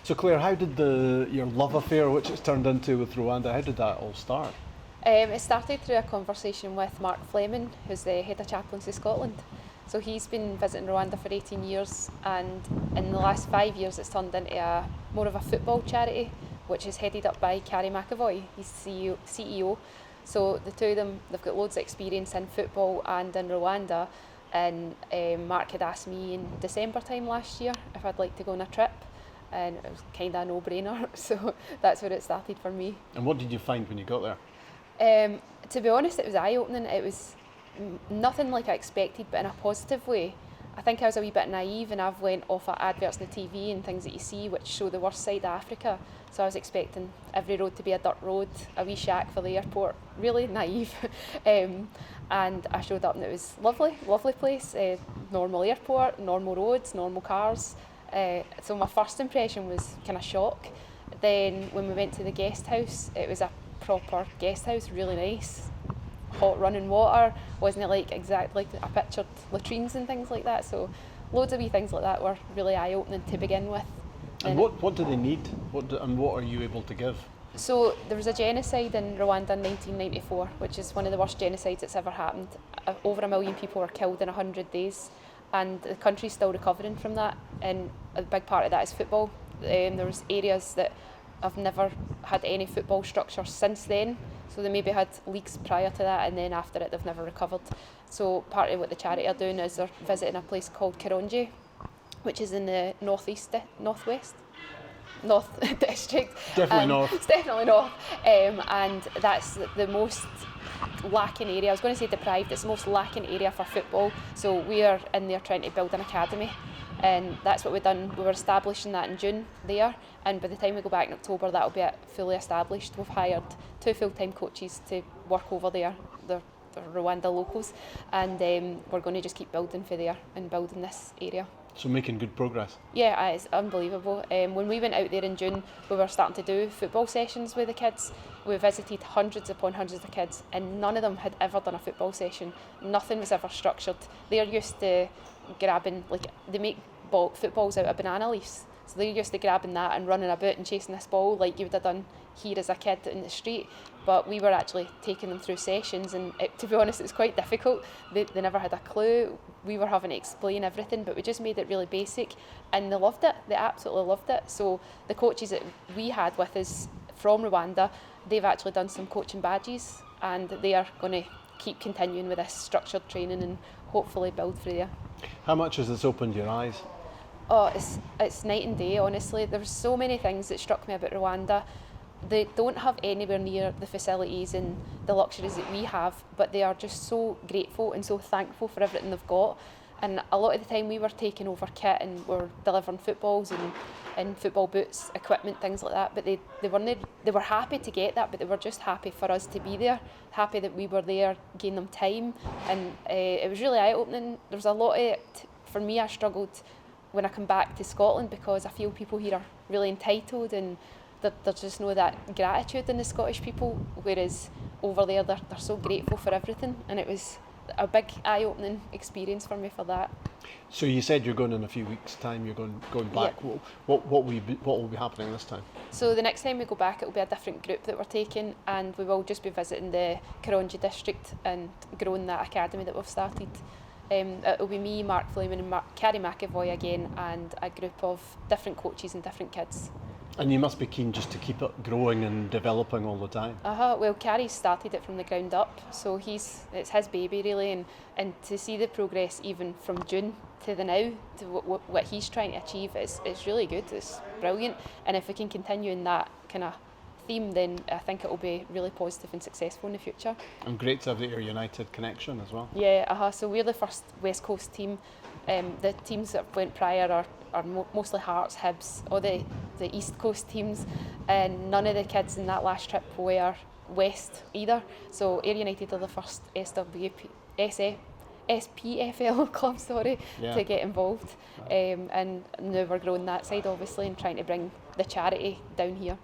So Claire, how did your love affair, which it's turned into with Rwanda, how did that all start? It started through a conversation with Mark Fleming, who's the head of chaplaincy Scotland. So he's been visiting Rwanda for 18 years, and in the last 5 years it's turned into more of a football charity, which is headed up by Carrie McAvoy. He's CEO. So the two of them, they've got loads of experience in football and in Rwanda, and Mark had asked me in December time last year if I'd like to go on a trip, and it was kind of a no-brainer, so that's where it started for me. And what did you find when you got there? To be honest, it was eye-opening. It was nothing like I expected, but in a positive way. I think I was a wee bit naive, and I've went off at adverts on the TV and things that you see which show the worst side of Africa. So I was expecting every road to be a dirt road, a wee shack for the airport. Really naive. And I showed up and it was lovely place. Normal airport, normal roads, normal cars. So my first impression was kind of shock. Then when we went to the guest house, it was a proper guest house, really nice. Hot running water, wasn't it like exactly like I pictured latrines and things like that, so loads of wee things like that were really eye-opening to begin with. And what do they need? What are you able to give? So there was a genocide in Rwanda in 1994, which is one of the worst genocides that's ever happened. Over 1 million people were killed in 100 days, and the country's still recovering from that, and a big part of that is football. There was areas that have never had any football structure since then, so they maybe had leagues prior to that, and then after it they've never recovered. So part of what the charity are doing is they're visiting a place called Karongi, which is in the north district. Definitely north. It's definitely north, and that's the most lacking area. I was going to say deprived, it's the most lacking area for football, so we are in there trying to build an academy, and that's what we've done. We were establishing that in June there, and by the time we go back in October that'll be fully established. We've hired 2 full-time coaches to work over there. They're Rwanda locals, and we're going to just keep building for there and building this area. So making good progress. Yeah, it's unbelievable. When we went out there in June, we were starting to do football sessions with the kids. We visited hundreds upon hundreds of kids, and none of them had ever done a football session. Nothing was ever structured. They're used to grabbing, like they make footballs out of banana leaves. So they're used to grabbing that and running about and chasing this ball like you would have done here as a kid in the street. But we were actually taking them through sessions, and to be honest, it was quite difficult. They never had a clue. We were having to explain everything, but we just made it really basic, and they loved it. They absolutely loved it. So the coaches that we had with us from Rwanda, they've actually done some coaching badges, and they are going to keep continuing with this structured training and hopefully build through there. How much has this opened your eyes? Oh, it's night and day, honestly. There's so many things that struck me about Rwanda. They don't have anywhere near the facilities and the luxuries that we have, but they are just so grateful and so thankful for everything they've got. And a lot of the time we were taking over kit and we're delivering footballs and football boots, equipment, things like that. But they were happy to get that, but they were just happy for us to be there, happy that we were there, giving them time. And it was really eye-opening. There was a lot of it. For me, I struggled when I come back to Scotland because I feel people here are really entitled, and there's just no that gratitude in the Scottish people, whereas over there they're so grateful for everything, and it was a big eye-opening experience for me for that. So you said you're going in a few weeks' time. You're going back. Yeah. What will be happening this time? So the next time we go back, it will be a different group that we're taking, and we will just be visiting the Karongi district and growing that academy that we've started. It will be me, Mark Fleming and Carrie McAvoy again, and a group of different coaches and different kids. And you must be keen just to keep it growing and developing all the time. Well, Carrie's started it from the ground up, so it's his baby really, and to see the progress even from June to the now, to what he's trying to achieve, it's really good, it's brilliant. And if we can continue in that kind of theme, then I think it will be really positive and successful in the future. And great to have the Ayr United connection as well. Yeah, so we're the first West Coast team. The teams that went prior are mostly Hearts, Hibs, or the East Coast teams, and none of the kids in that last trip were West either. So Ayr United are the first SPFL club, to get involved, and now we're growing that side obviously and trying to bring the charity down here.